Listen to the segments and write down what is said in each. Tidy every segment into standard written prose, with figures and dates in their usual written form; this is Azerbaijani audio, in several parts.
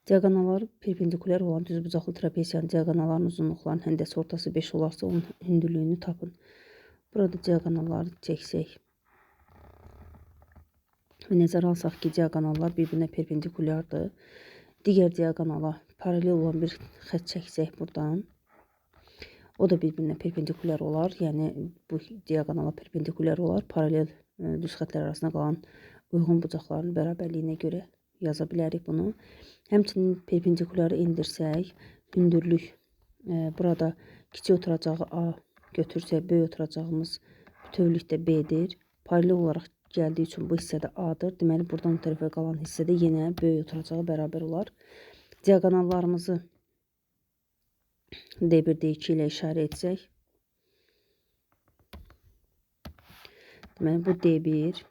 Diaqonalları perpendikulyar olan düzbucaqlı trapesiyanın diaqonallarının uzunluqlarının həndəsi ortası 5 olarsa onun hündürlüyünü tapın. Burada diaqonalları çəksək. Nəzərə alsaq ki, diaqonallar bir-birinə perpendikulyardır. Digər diaqonala paralel olan bir xətt çəksək buradan. O da bir-birinə perpendikulyar olar. Yəni bu diaqonala perpendikulyar olar. Paralel düz xəttlər arasında qalan uyğun bucaqların bərabərliyinə görə yaza bilərik bunu. Həmçinin perpendikulyarı indirsək, hündürlük burada kiçik oturacağı A götürsək, böyük oturacağımız bütövlükdə B-dir. Paralel olaraq gəldiyi üçün bu hissədə A-dır. Deməli, buradan o tərəfə qalan hissədə yenə böyük oturacağı bərabər olar. Diaqonallarımızı D1, D2 ilə işarə etsək. Deməli, bu D1,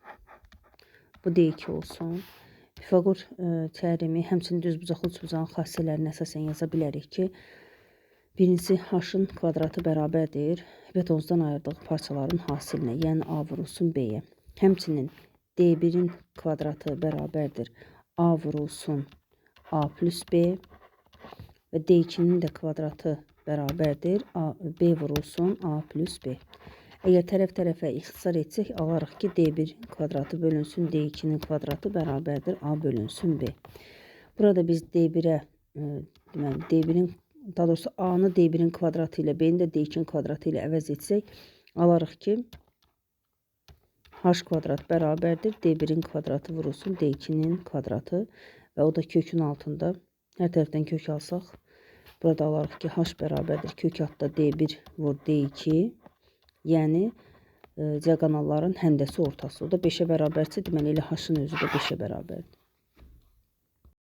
bu D2 olsun. Pifaqor teoremi həmçinin düzbucaqlı üçbucağın xassələrinə əsasən yaza bilərik ki, birincisi H-ın kvadratı bərabərdir hipotenuzdan ayırdığı parçaların hasilinə, yəni A vurulsun B-yə. Həmçinin D1-in kvadratı bərabərdir A vurulsun A plus B və D2-nin də kvadratı bərabərdir B vurulsun A plus B. Əgər tərəf-tərəfə ixtisar etsək, alarıq ki, D1 kvadratı bölünsün D2-nin kvadratı bərabərdir A bölünsün B. Burada biz D1-ə, deməli, D1-in, daha doğrusu A-nı D1-in kvadratı ilə, B-ni də D2-nin kvadratı ilə əvəz etsək, alarıq ki, H kvadrat bərabərdir D1-in kvadratı vurulsun D2-nin kvadratı və o da kökün altında. Hər tərəfdən kök alsaq, burada alarıq ki, H bərabərdir kök altda D1 vur D2. Yəni, diaqonalların həndəsi ortası. O da 5-ə bərabərsə, deməli, elə H-ın özü də 5-ə bərabərdir.